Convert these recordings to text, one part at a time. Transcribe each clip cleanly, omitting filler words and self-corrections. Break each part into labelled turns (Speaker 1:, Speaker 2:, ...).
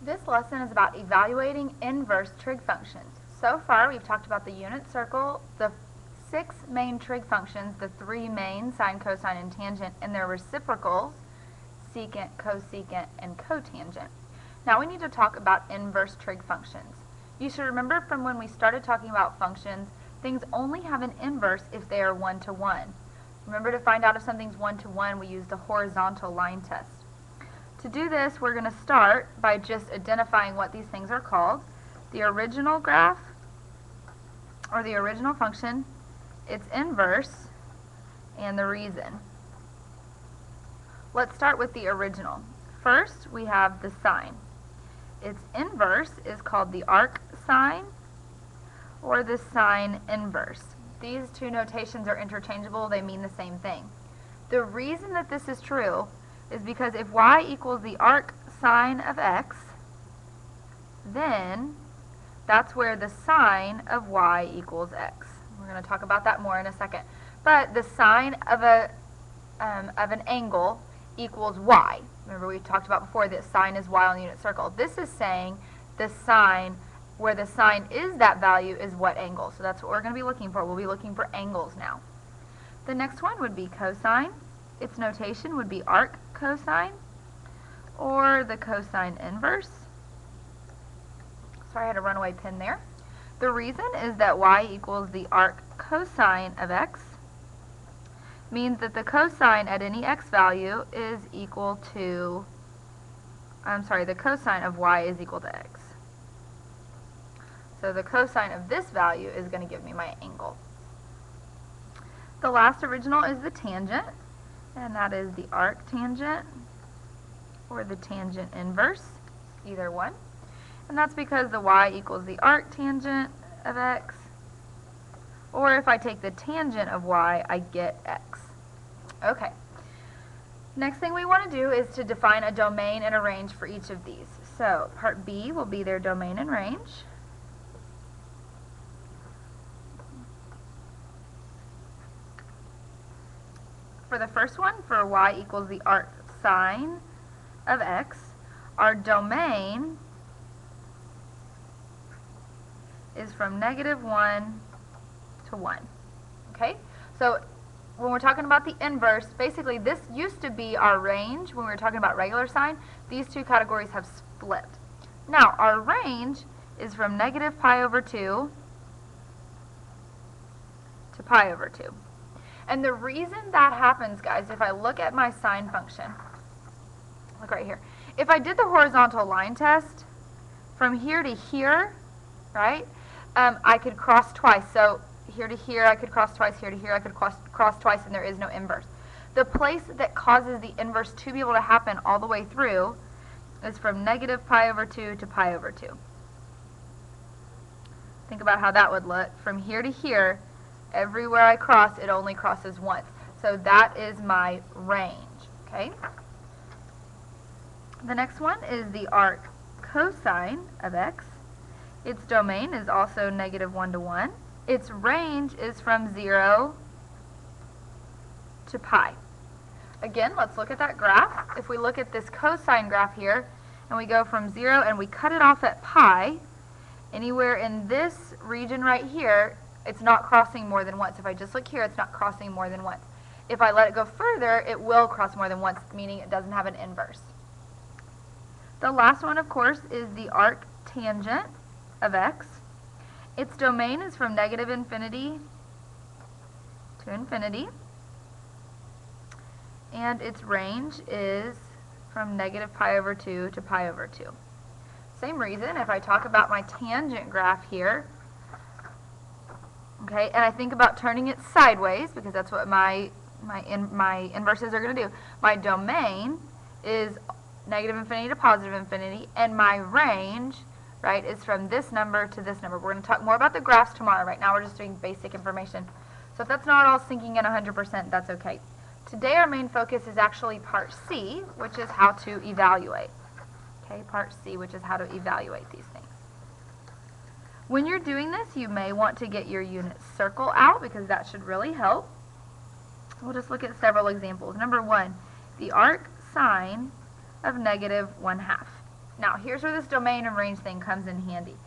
Speaker 1: This lesson is about evaluating inverse trig functions. So far, we've talked about the unit circle, the 6 main trig functions, the 3 main, sine, cosine, and tangent, and their reciprocals, secant, cosecant, and cotangent. Now we need to talk about inverse trig functions. You should remember from when we started talking about functions, things only have an inverse if they are one-to-one. Remember, to find out if something's one-to-one, we use the horizontal line test. To do this, we're going to start by just identifying what these things are called. The original graph, or the original function, its inverse, and the reason. Let's start with the original. First, we have the sine. Its inverse is called the arc sine, or the sine inverse. These two notations are interchangeable. They mean the same thing. The reason that this is true is because if y equals the arc sine of x, then that's where the sine of y equals x. We're going to talk about that more in a second. But the sine of an angle equals y. Remember, we talked about before that sine is y on the unit circle. This is saying the sine, where the sine is that value, is what angle. So that's what we're going to be looking for. We'll be looking for angles now. The next one would be cosine. Its notation would be arc cosine, or the cosine inverse. Sorry, I had a runaway pen there. The reason is that y equals the arc cosine of x means that the cosine at any x value is equal to, the cosine of y is equal to x. So the cosine of this value is going to give me my angle. The last original is the tangent, and that is the arc tangent, or the tangent inverse, either one. And that's because the y equals the arc tangent of x, or if I take the tangent of y, I get x. Okay. Next thing we want to do is to define a domain and a range for each of these. So part B will be their domain and range. For the first one, for y equals the arc sine of x, our domain is from -1 to 1. Okay? So when we're talking about the inverse, basically this used to be our range when we were talking about regular sine. These two categories have split. Now, our range is from -π/2 to π/2. And the reason that happens, guys, if I look at my sine function, look right here. If I did the horizontal line test from here to here, right, I could cross twice. So here to here, I could cross twice. Here to here, I could cross twice, and there is no inverse. The place that causes the inverse to be able to happen all the way through is from -π/2 to π/2. Think about how that would look. From here to here, everywhere I cross, it only crosses once. So that is my range, okay? The next one is the arc cosine of x. Its domain is also -1 to 1. Its range is from 0 to pi. Again, let's look at that graph. If we look at this cosine graph here, and we go from 0 and we cut it off at pi, anywhere in this region right here, it's not crossing more than once. If I just look here, it's not crossing more than once. If I let it go further, it will cross more than once, meaning it doesn't have an inverse. The last one, of course, is the arc tangent of x. Its domain is from -∞ to infinity, and its range is from -π/2 to π/2. Same reason, if I talk about my tangent graph here, okay, and I think about turning it sideways, because that's what my inverses are going to do. My domain is -∞ to +∞, and my range, right, is from this number to this number. We're going to talk more about the graphs tomorrow. Right now we're just doing basic information. So if that's not all sinking in 100%, that's okay. Today our main focus is actually part C, which is how to evaluate. Okay, part C, which is how to evaluate these things. When you're doing this, you may want to get your unit circle out, because that should really help. We'll just look at several examples. Number 1, the arc sine of -1/2. Now, here's where this domain and range thing comes in handy.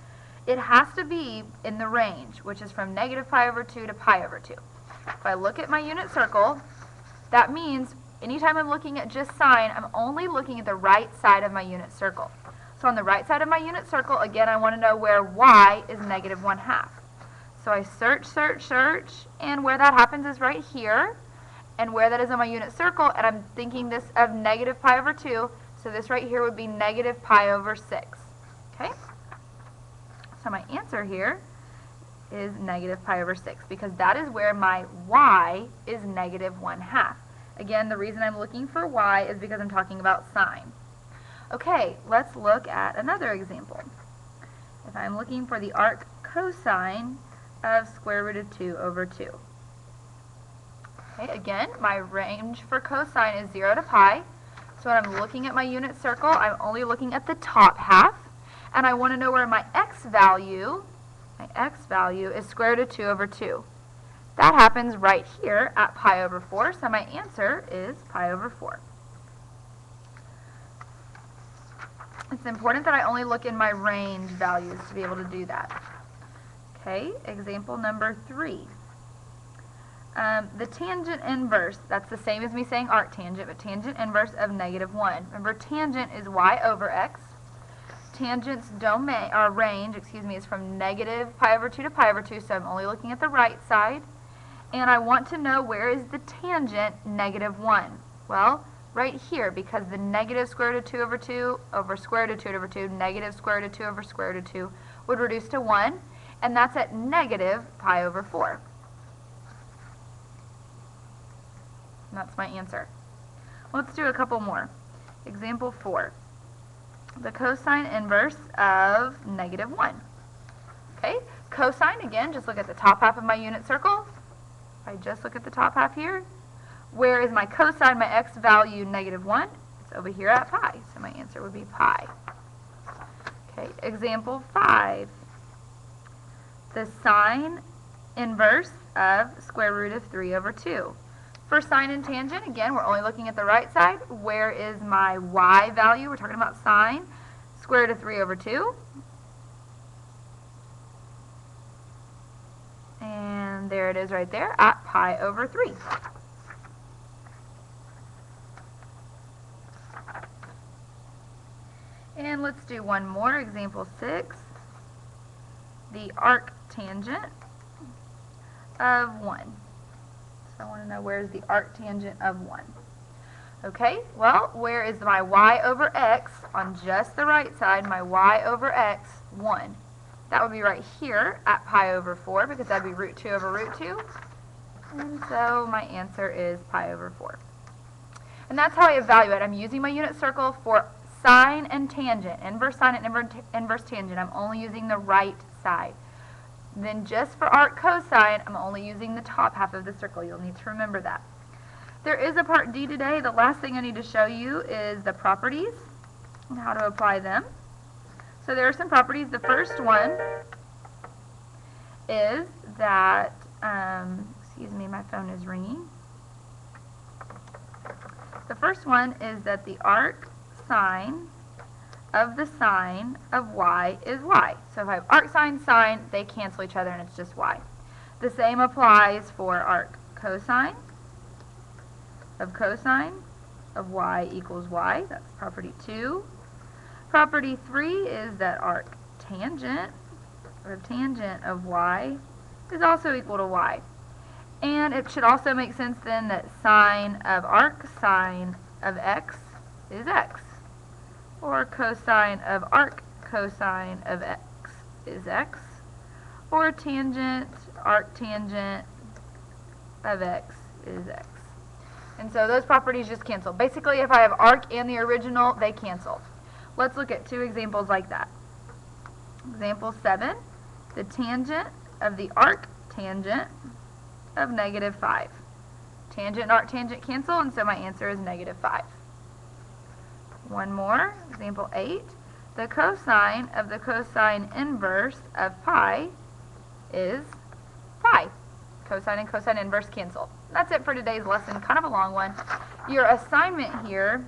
Speaker 1: It has to be in the range, which is from negative pi over 2 to pi over 2. If I look at my unit circle, that means anytime I'm looking at just sine, I'm only looking at the right side of my unit circle. So on the right side of my unit circle, again, I want to know where y is negative 1/2. So I search, search, search, and where that happens is right here, and where that is on my unit circle, and I'm thinking this of negative pi over 2, so this right here would be negative pi over 6. Okay? So my answer here is negative pi over 6, because that is where my y is negative 1/2. Again, the reason I'm looking for y is because I'm talking about sine. Okay, let's look at another example. If I'm looking for the arc cosine of square root of 2 over 2. Okay, again, my range for cosine is 0 to pi. So when I'm looking at my unit circle, I'm only looking at the top half. And I want to know where my x value is square root of 2 over 2. That happens right here at pi over 4, so my answer is pi over 4. It's important that I only look in my range values to be able to do that. Okay, example number 3. The tangent inverse, that's the same as me saying arctangent, but tangent inverse of negative 1. Remember, tangent is y over x. Tangent's domain, or range, is from negative pi over 2 to pi over 2, so I'm only looking at the right side. And I want to know where is the tangent negative 1. Well, right here, because the negative square root of 2 over 2 over square root of 2 over 2, negative square root of 2 over square root of 2 would reduce to 1, and that's at negative pi over 4. And that's my answer. Let's do a couple more. Example 4. The cosine inverse of negative 1. Okay, cosine, again, just look at the top half of my unit circle. If I just look at the top half here, where is my cosine, my x value, negative 1? It's over here at pi, so my answer would be pi. Okay, example 5. The sine inverse of square root of 3 over 2. For sine and tangent, again, we're only looking at the right side. Where is my y value? We're talking about sine. Square root of 3 over 2. And there it is right there at pi over 3. And let's do one more, example 6. The arctangent of 1. So I want to know where is the arctangent of 1. Okay, well, where is my y over x on just the right side, my y over x, 1. That would be right here at pi over 4, because that would be root 2 over root 2. And so my answer is pi over 4. And that's how I evaluate. I'm using my unit circle for sine and tangent, inverse sine and inverse tangent. I'm only using the right side. Then just for arc cosine, I'm only using the top half of the circle. You'll need to remember that. There is a part D today. The last thing I need to show you is the properties and how to apply them. So there are some properties. The first one is that, excuse me, my phone is ringing. The first one is that the arc sine of the sine of y is y. So if I have arc sine, sine, they cancel each other and it's just y. The same applies for arc cosine of y equals y. That's property 2. Property 3 is that arc tangent of y is also equal to y. And it should also make sense then that sine of arc sine of x is x. Or cosine of arc cosine of x is x. Or tangent, arc tangent of x is x. And so those properties just cancel. Basically, if I have arc and the original, they cancel. Let's look at two examples like that. Example 7, the tangent of the arc tangent of negative 5. Tangent and arc tangent cancel, and so my answer is negative 5. One more, example 8. The cosine of the cosine inverse of pi is pi. Cosine and cosine inverse cancel. That's it for today's lesson, kind of a long one. Your assignment here,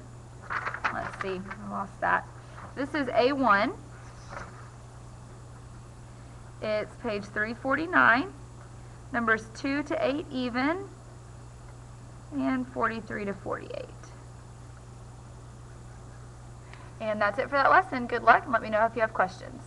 Speaker 1: let's see, I lost that. This is A1. It's page 349. Numbers 2 to 8 even, and 43 to 48. And that's it for that lesson. Good luck, and let me know if you have questions.